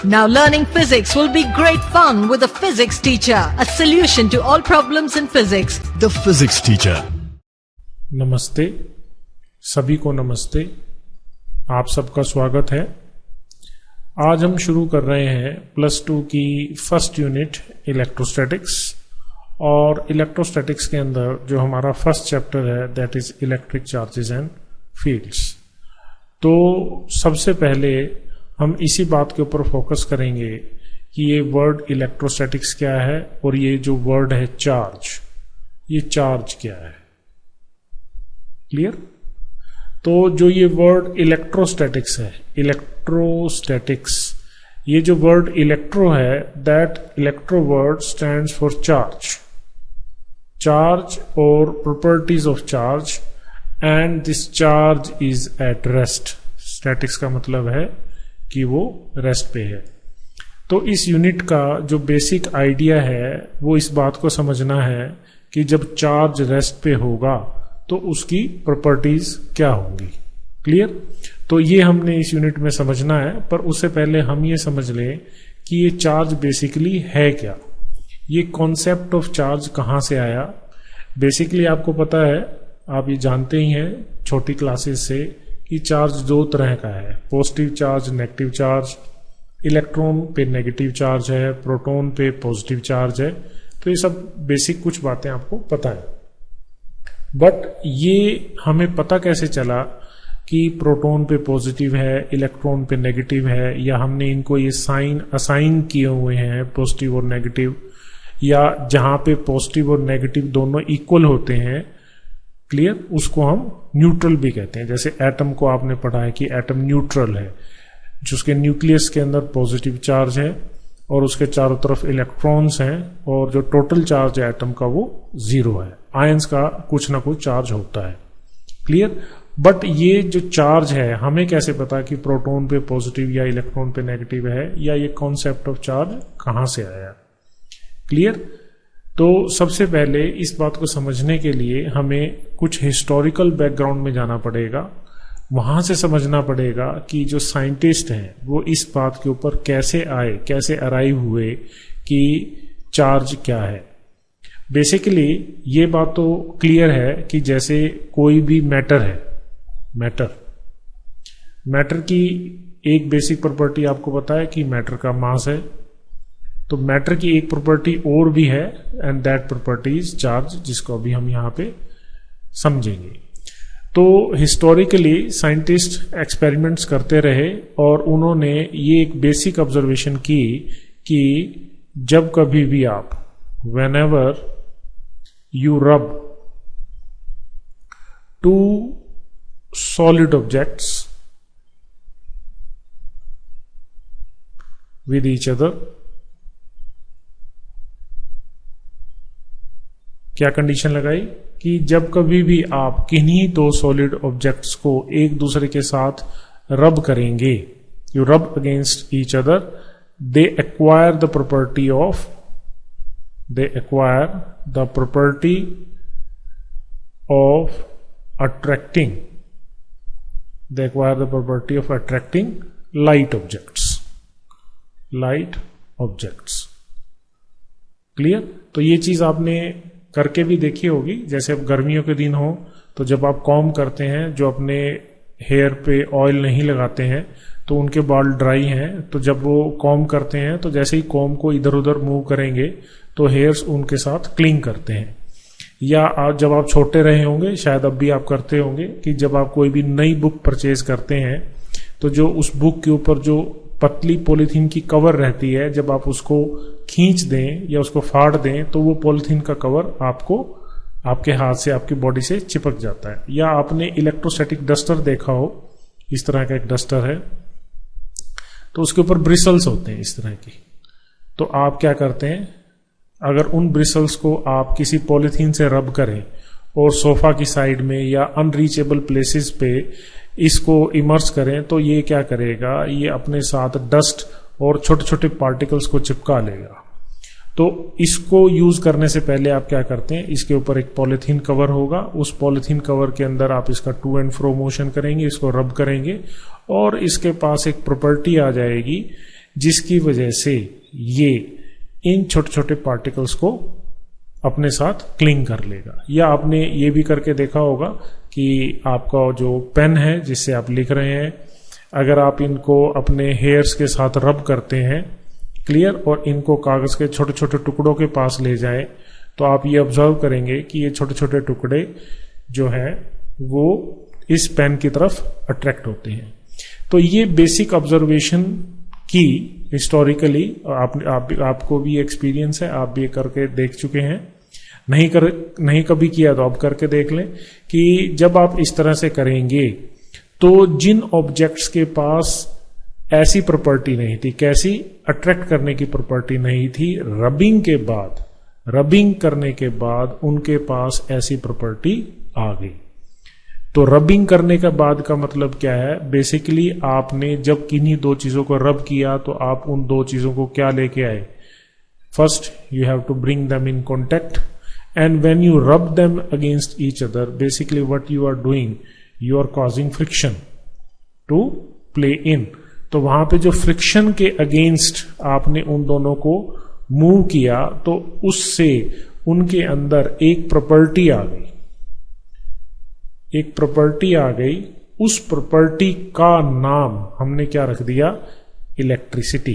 Now learning physics will be great fun with a physics teacher, a solution to all problems in physics. The Physics Teacher. नमस्ते, सभी को नमस्ते। आप सबका स्वागत है। आज हम शुरू कर रहे हैं +2 की फर्स्ट यूनिट इलेक्ट्रोस्टैटिक्स, और इलेक्ट्रोस्टैटिक्स के अंदर जो हमारा फर्स्ट चैप्टर है that is electric charges and fields. तो सबसे पहले हम इसी बात के ऊपर फोकस करेंगे कि ये वर्ड इलेक्ट्रोस्टैटिक्स क्या है और ये जो वर्ड है चार्ज, ये चार्ज क्या है। क्लियर? तो जो ये वर्ड इलेक्ट्रोस्टैटिक्स है, इलेक्ट्रोस्टैटिक्स, ये जो वर्ड इलेक्ट्रो है, that electro word stands for charge, charge और properties of charge, and this charge is at rest. Statics का मतलब है कि वो रेस्ट पे है। तो इस यूनिट का जो बेसिक आइडिया है वो इस बात को समझना है कि जब चार्ज रेस्ट पे होगा तो उसकी प्रॉपर्टीज क्या होंगी। क्लियर? तो ये हमने इस यूनिट में समझना है, पर उससे पहले हम ये समझ लें कि ये चार्ज बेसिकली है क्या। ये कॉन्सेप्ट ऑफ चार्ज कहाँ से आया। बेसिकली आपको पता है, आप ये जानते ही हैं छोटी क्लासेस से, कि चार्ज दो तरह का है, positive charge, negative charge. Electron पे नेगेटिव चार्ज है, प्रोटॉन पे पॉजिटिव चार्ज है। तो ये सब बेसिक कुछ बातें आपको पता है, बट ये हमें पता कैसे चला कि प्रोटॉन पे पॉजिटिव है, इलेक्ट्रॉन पे नेगेटिव है, या हमने इनको ये साइन असाइन किए हुए हैं पॉजिटिव और नेगेटिव, या जहां पे पॉजिटिव और नेगेटिव दोनों इक्वल होते हैं, क्लियर, उसको हम न्यूट्रल भी कहते हैं। जैसे एटम को आपने पढ़ा है कि एटम न्यूट्रल है, जिसके न्यूक्लियस के अंदर पॉजिटिव चार्ज है और उसके चारों तरफ इलेक्ट्रॉन्स हैं, और जो टोटल चार्ज है एटम का वो 0 है। आयंस का कुछ ना कुछ चार्ज होता है। क्लियर? बट ये जो चार्ज है, हमें कैसे पता कि प्रोटॉन पे पॉजिटिव या इलेक्ट्रॉन पे नेगेटिव है, या ये कॉन्सेप्ट ऑफ चार्ज कहां से आया। क्लियर? तो सबसे पहले इस बात को समझने के लिए हमें कुछ हिस्टोरिकल बैकग्राउंड में जाना पड़ेगा। वहां से समझना पड़ेगा कि जो साइंटिस्ट हैं वो इस बात के ऊपर कैसे आए, कैसे अराइव हुए कि चार्ज क्या है। बेसिकली ये बात तो क्लियर है कि जैसे कोई भी मैटर है, मैटर की एक बेसिक प्रॉपर्टी आपको पता है कि मैटर का मास है। तो मैटर की एक प्रॉपर्टी और भी है, and that property is charge, जिसको अभी हम यहां पे समझेंगे। तो हिस्टोरिकली साइंटिस्ट एक्सपेरिमेंट्स करते रहे, और उन्होंने ये एक बेसिक ऑब्जर्वेशन की कि जब कभी भी आप, whenever you rub two solid objects with each other, क्या कंडीशन लगाई कि जब कभी भी आप किन्हीं दो सॉलिड ऑब्जेक्ट्स को एक दूसरे के साथ रब करेंगे, you rub against each other, they acquire the property of attracting light objects. Clear? तो ये चीज आपने करके भी देखी होगी। जैसे अब गर्मियों के दिन हो तो जब आप कॉम्ब करते हैं, जो अपने हेयर पे ऑयल नहीं लगाते हैं तो उनके बाल ड्राई हैं, तो जब वो कॉम्ब करते हैं तो जैसे ही कॉम्ब को इधर उधर मूव करेंगे तो हेयर्स उनके साथ क्लिंग करते हैं। या जब आप छोटे रहे होंगे, शायद अब भी आप करते होंगे, कि जब आप कोई भी नई बुक परचेज करते हैं तो जो उस बुक के ऊपर जो पतली पॉलीथीन की कवर रहती है, जब आप उसको खींच दें या उसको फाड़ दें तो वो पॉलीथीन का कवर आपको आपके हाथ से, आपकी बॉडी से चिपक जाता है। या आपने इलेक्ट्रोस्टैटिक डस्टर देखा हो, इस तरह का एक डस्टर है, तो उसके ऊपर ब्रिसल्स होते हैं इस तरह की। तो आप क्या करते हैं, अगर उन ब्रिसल्स को आप किसी पॉलीथीन से रब करें और सोफा की साइड में या अनरीचेबल प्लेसेस पे इसको इमर्स करें, तो ये क्या करेगा, ये अपने साथ डस्ट और छोटे छोटे पार्टिकल्स को चिपका लेगा। तो इसको यूज करने से पहले आप क्या करते हैं, इसके ऊपर एक पॉलीथीन कवर होगा, उस पॉलीथीन कवर के अंदर आप इसका टू एंड फ्रो मोशन करेंगे, इसको रब करेंगे, और इसके पास एक प्रॉपर्टी आ जाएगी जिसकी वजह से ये इन छोटे छोटे पार्टिकल्स को अपने साथ क्लिंग कर लेगा। या आपने ये भी करके देखा होगा कि आपका जो पेन है जिससे आप लिख रहे हैं, अगर आप इनको अपने हेयर्स के साथ रब करते हैं, क्लियर, और इनको कागज के छोटे छोटे टुकड़ों के पास ले जाएं, तो आप ये ऑब्जर्व करेंगे कि ये छोटे छोटे टुकड़े जो हैं वो इस पेन की तरफ अट्रैक्ट होते हैं। तो ये बेसिक ऑब्जर्वेशन की हिस्टोरिकली आपको भी एक्सपीरियंस है, आप भी करके देख चुके हैं। नहीं कभी किया तो आप करके देख लें कि जब आप इस तरह से करेंगे तो जिन ऑब्जेक्ट्स के पास ऐसी प्रॉपर्टी नहीं थी, कैसी, अट्रैक्ट करने की प्रॉपर्टी नहीं थी, रबिंग करने के बाद उनके पास ऐसी प्रॉपर्टी आ गई। तो रबिंग करने के बाद का मतलब क्या है? बेसिकली आपने जब किन्हीं दो चीजों को रब किया तो आप उन दो चीजों को क्या लेके आए? First you have to bring them in contact, and when you rub them against each other, basically what you are doing, you are causing friction to play in. तो वहां पे जो फ्रिक्शन के अगेंस्ट आपने उन दोनों को मूव किया तो उससे उनके अंदर एक प्रॉपर्टी आ गई, उस प्रॉपर्टी का नाम हमने क्या रख दिया? इलेक्ट्रिसिटी।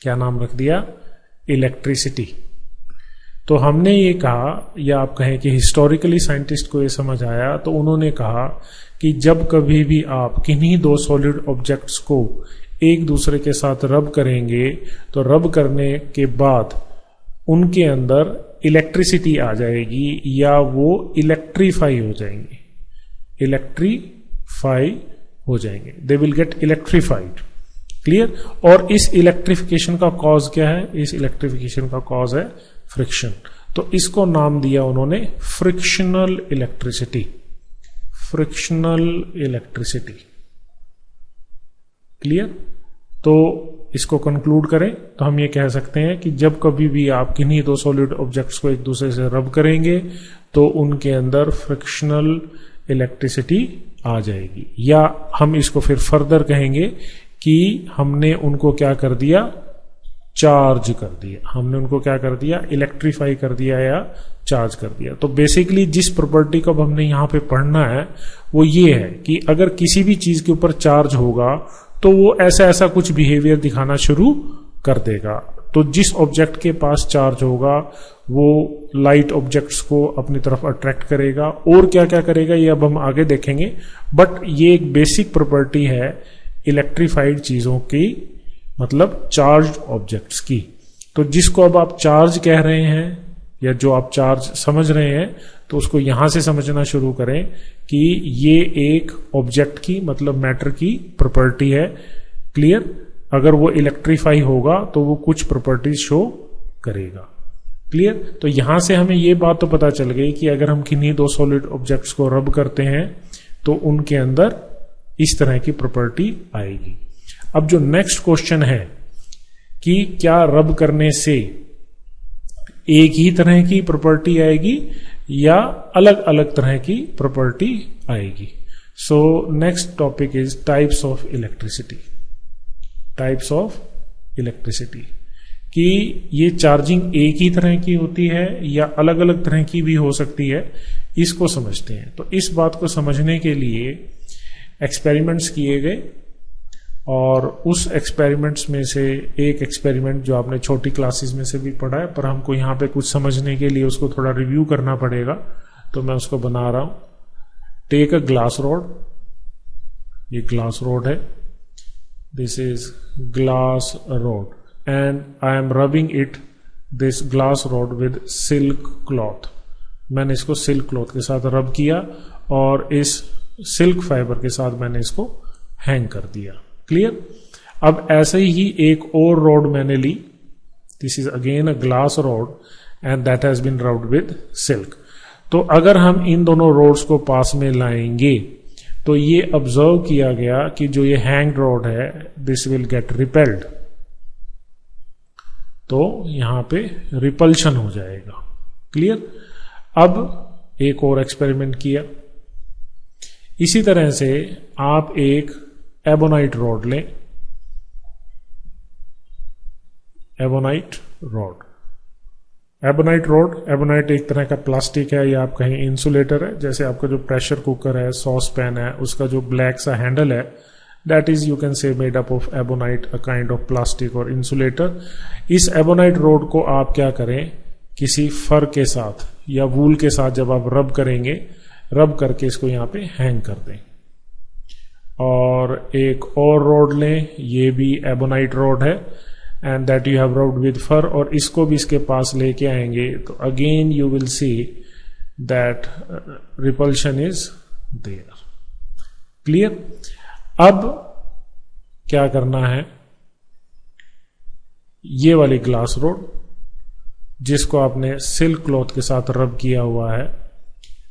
क्या नाम रख दिया? इलेक्ट्रिसिटी। तो हमने ये कहा, या आप कहें कि हिस्टोरिकली साइंटिस्ट को ये समझ आया, तो उन्होंने कहा कि जब कभी भी आप किन्हीं दो सॉलिड ऑब्जेक्ट्स को एक दूसरे के साथ रब करेंगे तो रब करने के बाद उनके अंदर इलेक्ट्रिसिटी आ जाएगी या वो इलेक्ट्रीफाई हो जाएंगे, they will get electrified, clear. और इस इलेक्ट्रिफिकेशन का कॉज क्या है? इस इलेक्ट्रिफिकेशन का कॉज है फ्रिक्शन। तो इसको नाम दिया उन्होंने फ्रिक्शनल इलेक्ट्रिसिटी, क्लियर। तो इसको कंक्लूड करें तो हम ये कह सकते हैं कि जब कभी भी आप किन्हीं दो सॉलिड ऑब्जेक्ट्स को एक दूसरे से रब करेंगे तो उनके अंदर फ्रिक्शनल इलेक्ट्रिसिटी आ जाएगी। या हम इसको फिर फर्दर कहेंगे कि हमने उनको क्या कर दिया? चार्ज कर दिया। हमने उनको क्या कर दिया? इलेक्ट्रीफाई कर दिया या चार्ज कर दिया। तो बेसिकली जिस प्रॉपर्टी को अब हमने यहां पे पढ़ना है वो ये है कि अगर किसी भी चीज के ऊपर चार्ज होगा तो वो ऐसा कुछ बिहेवियर दिखाना शुरू कर देगा। तो जिस ऑब्जेक्ट के पास चार्ज होगा वो लाइट ऑब्जेक्ट्स को अपनी तरफ अट्रैक्ट करेगा, और क्या क्या करेगा ये अब हम आगे देखेंगे। बट ये एक बेसिक प्रॉपर्टी है इलेक्ट्रीफाइड चीजों की, मतलब चार्ज ऑब्जेक्ट्स की। तो जिसको अब आप चार्ज कह रहे हैं या जो आप चार्ज समझ रहे हैं, तो उसको यहां से समझना शुरू करें कि ये एक ऑब्जेक्ट की, मतलब मैटर की प्रॉपर्टी है, क्लियर। अगर वो इलेक्ट्रीफाई होगा तो वो कुछ प्रॉपर्टीज शो करेगा, क्लियर। तो यहां से हमें ये बात तो पता चल गई कि अगर हम किन्हीं दो सॉलिड ऑब्जेक्ट्स को रब करते हैं तो उनके अंदर इस तरह की प्रॉपर्टी आएगी। अब जो नेक्स्ट क्वेश्चन है कि क्या रब करने से एक ही तरह की प्रॉपर्टी आएगी या अलग अलग तरह की प्रॉपर्टी आएगी। So next topic is types of electricity, कि ये चार्जिंग एक ही तरह की होती है या अलग अलग तरह की भी हो सकती है, इसको समझते हैं। तो इस बात को समझने के लिए एक्सपेरिमेंट्स किए गए, और उस एक्सपेरिमेंट्स में से एक एक्सपेरिमेंट जो आपने छोटी क्लासेस में से भी पढ़ा है, पर हमको यहाँ पे कुछ समझने के लिए उसको थोड़ा रिव्यू करना पड़ेगा, तो मैं उसको बना रहा हूं। टेक अ ग्लास रॉड, ये ग्लास रॉड है, this is glass rod, and I am rubbing it, this glass rod with silk cloth. मैंने इसको सिल्क क्लॉथ के साथ रब किया और इस सिल्क फाइबर के साथ मैंने इसको हैंग कर दिया, क्लियर। अब ऐसे ही एक और रॉड मैंने ली, this is again a glass rod and that has been rubbed with silk. तो अगर हम इन दोनों रॉड्स को पास में लाएंगे तो ये ऑब्जर्व किया गया कि जो ये हैंग रॉड है दिस विल गेट रिपेल्ड, तो यहां पे रिपल्शन हो जाएगा, क्लियर। अब एक और एक्सपेरिमेंट किया, इसी तरह से आप एक एबोनाइट रॉड लें, ebonite rod. Ebonite rod, ebonite एक तरह का प्लास्टिक है या आप कहें इंसुलेटर है। जैसे आपका जो प्रेशर कुकर है, सॉस पैन है, उसका जो ब्लैक सा हैंडल है, that is you can say made up of ebonite, a kind of plastic और इंसुलेटर। इस एबोनाइट रॉड को आप क्या करें, किसी फर के साथ या वूल के साथ जब आप रब करेंगे, रब करके इसको यहां पे हैंग कर दें। और एक और रॉड लें, ये भी एबोनाइट रॉड है, and that you have rubbed with fur, और इसको भी इसके पास लेके आएंगे तो again you will see that repulsion is there. Clear? अब क्या करना है, ये वाली ग्लास रॉड जिसको आपने सिल्क क्लॉथ के साथ रब किया हुआ है,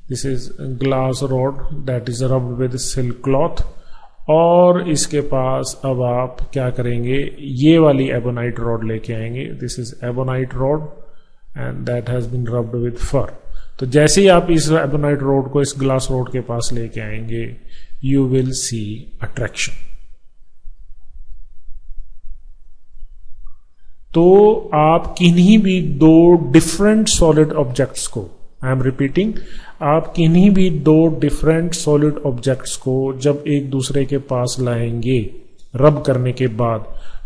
this is glass rod that is rubbed with silk cloth, और इसके पास अब आप क्या करेंगे, ये वाली एबोनाइट रॉड लेके आएंगे। This is ebonite rod and that has been rubbed with fur. तो जैसे ही आप इस एबोनाइट रॉड को इस ग्लास रॉड के पास लेके आएंगे, यू विल सी अट्रैक्शन। तो आप किन्हीं भी दो डिफरेंट सॉलिड ऑब्जेक्ट्स को, आई एम रिपीटिंग, आप किन्हीं भी दो डिफरेंट सॉलिड ऑब्जेक्ट्स को जब एक दूसरे के पास लाएंगे रब करने के बाद,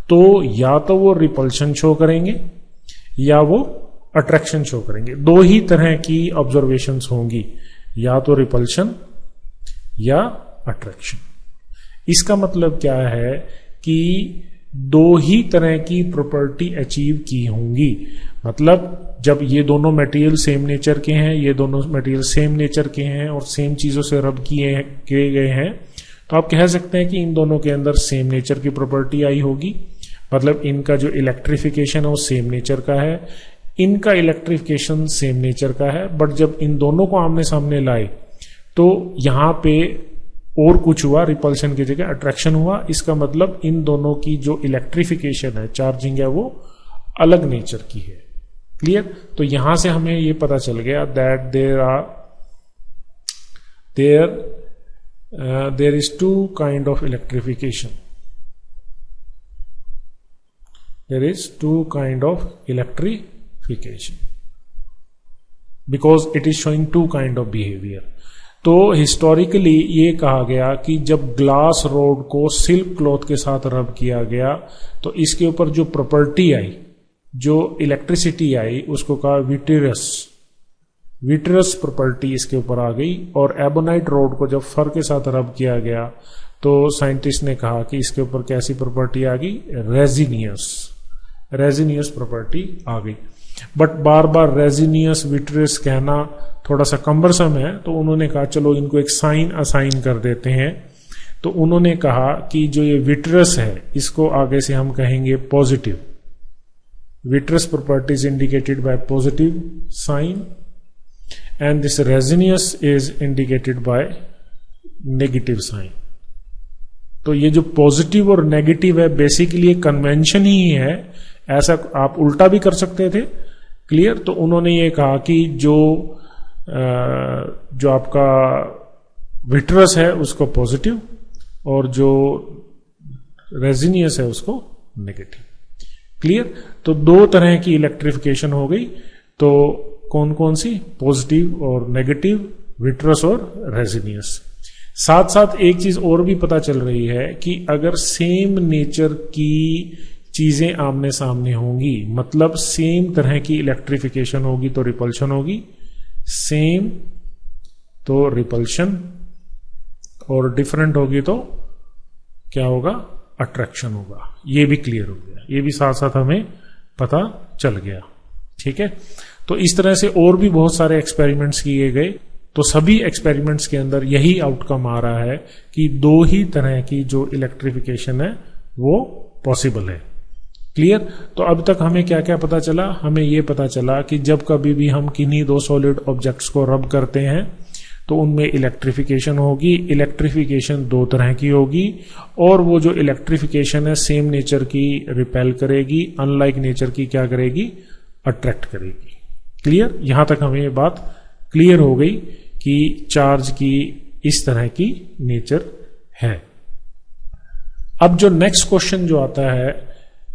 तो या तो वो रिपल्शन शो करेंगे या वो अट्रैक्शन शो करेंगे। दो ही तरह की ऑब्जर्वेशंस होंगी, या तो रिपल्शन या अट्रैक्शन। इसका मतलब क्या है कि दो ही तरह की प्रॉपर्टी अचीव की होंगी। मतलब जब ये दोनों मटेरियल सेम नेचर के हैं, ये दोनों मटेरियल सेम नेचर के हैं और सेम चीजों से रब किए गए हैं, तो आप कह सकते हैं कि इन दोनों के अंदर सेम नेचर की प्रॉपर्टी आई होगी। मतलब इनका जो इलेक्ट्रिफिकेशन है वो सेम नेचर का है, इनका इलेक्ट्रिफिकेशन सेम नेचर का है। बट जब इन दोनों को आमने सामने लाए तो यहां पे और कुछ हुआ, रिपल्शन की जगह अट्रैक्शन हुआ। इसका मतलब इन दोनों की जो इलेक्ट्रिफिकेशन है, चार्जिंग है, वो अलग नेचर की है। क्लियर? तो यहां से हमें ये पता चल गया that there is two kind of electrification. There is two kind of electrification because it is showing two kind of behaviour. तो हिस्टोरिकली ये कहा गया कि जब ग्लास रॉड को सिल्क क्लॉथ के साथ रब किया गया तो इसके ऊपर जो प्रॉपर्टी आई, जो इलेक्ट्रिसिटी आई, उसको कहा विट्रस प्रॉपर्टी इसके ऊपर आ गई। और एबोनाइट रॉड को जब फर के साथ रब किया गया तो साइंटिस्ट ने कहा कि इसके ऊपर कैसी प्रॉपर्टी आ गई, रेजिनियस प्रॉपर्टी आ गई। But bar bar resinous vitreous कहना थोड़ा सा कम्बरसम है, तो उन्होंने कहा चलो इनको एक साइन असाइन कर देते हैं। तो उन्होंने कहा कि जो ये विट्रस है इसको आगे से हम कहेंगे positive. Vitreous property is indicated by positive sign and this resinous is indicated by negative sign. तो ये जो पॉजिटिव और नेगेटिव है बेसिकली कन्वेंशन ही है, ऐसा आप उल्टा भी कर सकते थे। क्लियर? तो उन्होंने ये कहा कि जो आपका विट्रस है उसको पॉजिटिव और जो रेजिनियस है उसको नेगेटिव। क्लियर? तो दो तरह की इलेक्ट्रिफिकेशन हो गई। तो कौन कौन सी? पॉजिटिव और नेगेटिव, विट्रस और रेजिनियस। साथ साथ एक चीज और भी पता चल रही है कि अगर सेम नेचर की चीजें आमने सामने होंगी, मतलब सेम तरह की इलेक्ट्रिफिकेशन होगी तो रिपल्शन होगी, सेम तो रिपल्शन, और डिफरेंट होगी तो क्या होगा? अट्रैक्शन होगा। ये भी क्लियर हो गया, ये भी साथ साथ हमें पता चल गया। ठीक है? तो इस तरह से और भी बहुत सारे एक्सपेरिमेंट्स किए गए। तो सभी एक्सपेरिमेंट्स के अंदर यही आउटकम आ रहा है कि दो ही तरह की जो इलेक्ट्रिफिकेशन है वो पॉसिबल है। क्लियर? तो अब तक हमें क्या क्या पता चला? हमें यह पता चला कि जब कभी भी हम किन्हीं दो सॉलिड ऑब्जेक्ट्स को रब करते हैं तो उनमें इलेक्ट्रिफिकेशन होगी। इलेक्ट्रिफिकेशन दो तरह की होगी और वो जो इलेक्ट्रिफिकेशन है सेम नेचर की रिपेल करेगी, अनलाइक नेचर की क्या करेगी? अट्रैक्ट करेगी। क्लियर? यहां तक हमें ये बात क्लियर हो गई कि चार्ज की इस तरह की नेचर है। अब जो नेक्स्ट क्वेश्चन जो आता है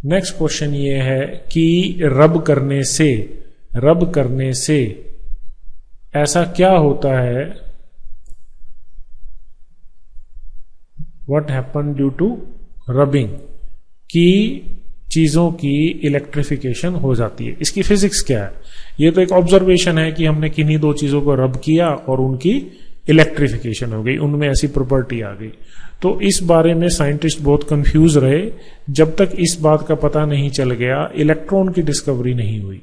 नेक्स्ट क्वेश्चन ये है कि रब करने से ऐसा क्या होता है, what happen due to rubbing, कि चीजों की इलेक्ट्रिफिकेशन हो जाती है। इसकी फिजिक्स क्या है? ये तो एक ऑब्जर्वेशन है कि हमने किन्हीं दो चीजों को रब किया और उनकी इलेक्ट्रिफिकेशन हो गई, उनमें ऐसी प्रॉपर्टी आ गई। तो इस बारे में साइंटिस्ट बहुत कंफ्यूज रहे जब तक इस बात का पता नहीं चल गया, इलेक्ट्रॉन की डिस्कवरी नहीं हुई।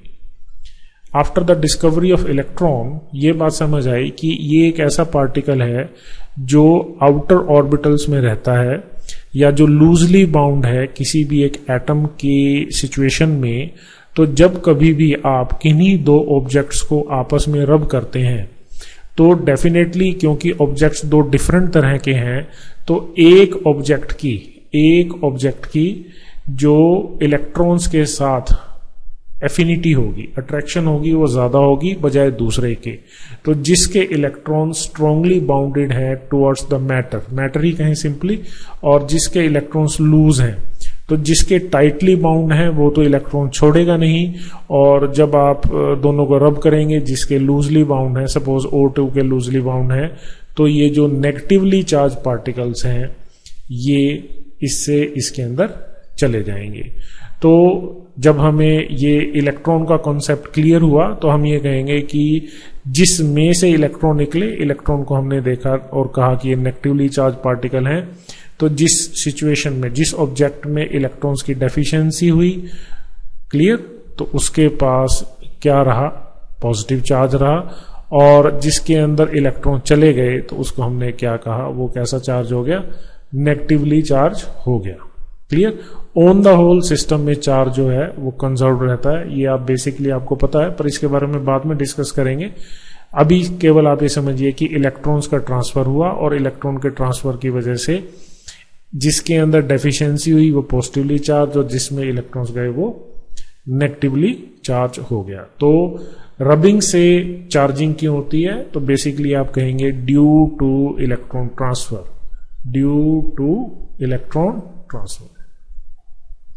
After the discovery of electron ये बात समझ आई कि ये एक ऐसा पार्टिकल है जो आउटर ऑर्बिटल्स में रहता है या जो लूजली बाउंड है किसी भी एक एटम की सिचुएशन में। तो जब कभी भी आप किन्हीं दो ऑब्जेक्ट्स को आपस में रब करते हैं तो डेफिनेटली, क्योंकि ऑब्जेक्ट्स दो डिफरेंट तरह के हैं, तो एक ऑब्जेक्ट की जो इलेक्ट्रॉन्स के साथ एफिनिटी होगी, अट्रैक्शन होगी, वो ज्यादा होगी बजाय दूसरे के। तो जिसके इलेक्ट्रॉन स्ट्रांगली बाउंडेड है टुवर्ड्स द मैटर ही कहें सिंपली, और जिसके इलेक्ट्रॉन्स लूज हैं, तो जिसके टाइटली बाउंड है वो तो इलेक्ट्रॉन छोड़ेगा नहीं, और जब आप दोनों को रब करेंगे जिसके लूजली बाउंड है, सपोज O2 के लूजली बाउंड है, तो ये जो नेगेटिवली चार्ज पार्टिकल्स हैं ये इससे इसके अंदर चले जाएंगे। तो जब हमें ये इलेक्ट्रॉन का कॉन्सेप्ट क्लियर हुआ तो हम ये कहेंगे कि जिसमें से इलेक्ट्रॉन निकले, इलेक्ट्रॉन को हमने देखा और कहा कि ये नेगेटिवली चार्ज पार्टिकल है। तो जिस सिचुएशन में, जिस ऑब्जेक्ट में इलेक्ट्रॉन्स की डेफिशिएंसी हुई, क्लियर, तो उसके पास क्या रहा, पॉजिटिव चार्ज रहा, और जिसके अंदर इलेक्ट्रॉन चले गए तो उसको हमने क्या कहा, वो कैसा चार्ज हो गया, नेगेटिवली चार्ज हो गया। Clear. On the whole system में चार्ज जो है वो कंजर्व रहता है, ये आप बेसिकली आपको पता है, पर इसके बारे में बाद में डिस्कस करेंगे। अभी केवल आप ये समझिए कि इलेक्ट्रॉन्स का ट्रांसफर हुआ और इलेक्ट्रॉन के ट्रांसफर की वजह से जिसके अंदर डेफिशिएंसी हुई वो पॉजिटिवली चार्ज, और जिसमें इलेक्ट्रॉन्स गए वो नेगेटिवली चार्ज हो गया। तो रबिंग से चार्जिंग क्यों होती है, तो बेसिकली आप कहेंगे due two electron transfer, due two electron transfer.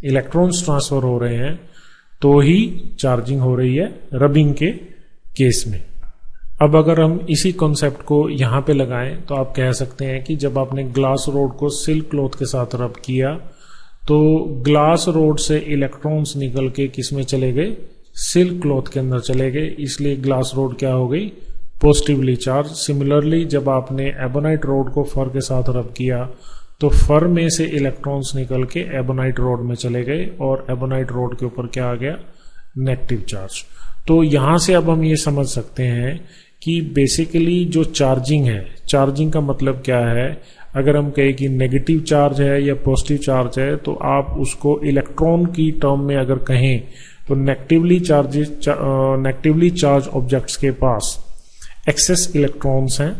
Electrons transfer हो रहे हैं तो ही चार्जिंग हो रही है रबिंग के केस में। अब अगर हम इसी कॉन्सेप्ट को यहां पे लगाएं तो आप कह सकते हैं कि जब आपने ग्लास रोड को सिल्क क्लॉथ के साथ रब किया तो ग्लास रोड से इलेक्ट्रॉन्स निकल के किस में चले गए, सिल्क क्लॉथ के अंदर चले गए, इसलिए ग्लास रोड क्या हो गई, पॉजिटिवली चार्ज। सिमिलरली जब आपने एबोनाइट रोड को फर के साथ रब किया तो फर में से इलेक्ट्रॉन्स निकल के एबोनाइट रोड में चले गए और एबोनाइट रोड के ऊपर क्या आ गया, नेगेटिव चार्ज। तो यहां से अब हम ये समझ सकते हैं कि बेसिकली जो चार्जिंग है, चार्जिंग का मतलब क्या है, अगर हम कहें कि नेगेटिव चार्ज है या पॉजिटिव चार्ज है तो आप उसको इलेक्ट्रॉन की टर्म में अगर कहें तो नेगेटिवली चार्ज ऑब्जेक्ट्स के पास एक्सेस इलेक्ट्रॉन्स हैं,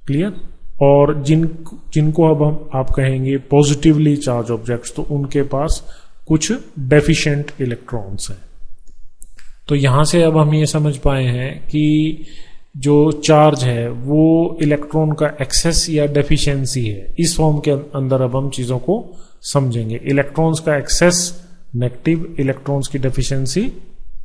क्लियर, और जिनको अब हम आप कहेंगे पॉजिटिवली चार्ज ऑब्जेक्ट्स, तो उनके पास कुछ डेफिशिएंट इलेक्ट्रॉन्स हैं। तो यहां से अब हम ये समझ पाए हैं कि जो चार्ज है वो इलेक्ट्रॉन का एक्सेस या डेफिशिएंसी है। इस फॉर्म के अंदर अब हम चीजों को समझेंगे। इलेक्ट्रॉन्स का एक्सेस नेगेटिव, इलेक्ट्रॉन्स की डेफिशिएंसी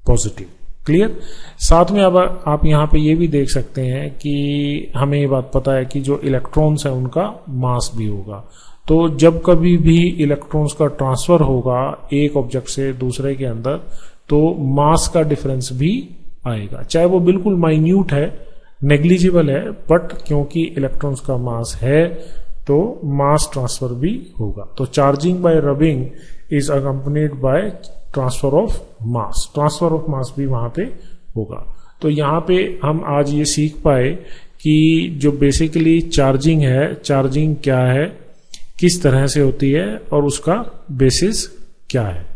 पॉजिटिव, क्लियर। साथ में अब आप यहां पे ये भी देख सकते हैं कि हमें ये बात पता है कि जो इलेक्ट्रॉन्स है उनका मास भी होगा। तो जब कभी भी इलेक्ट्रॉन्स का ट्रांसफर होगा एक ऑब्जेक्ट से दूसरे के अंदर तो मास का डिफरेंस भी आएगा, चाहे वो बिल्कुल माइन्यूट है, नेग्लिजिबल है, बट क्योंकि इलेक्ट्रॉन्स का मास है तो मास ट्रांसफर भी होगा। तो charging by rubbing is accompanied by transfer of mass, transfer of mass भी वहां पे होगा। तो यहां पे हम आज ये सीख पाए कि जो बेसिकली चार्जिंग है, चार्जिंग क्या है, किस तरह से होती है और उसका बेसिस क्या है।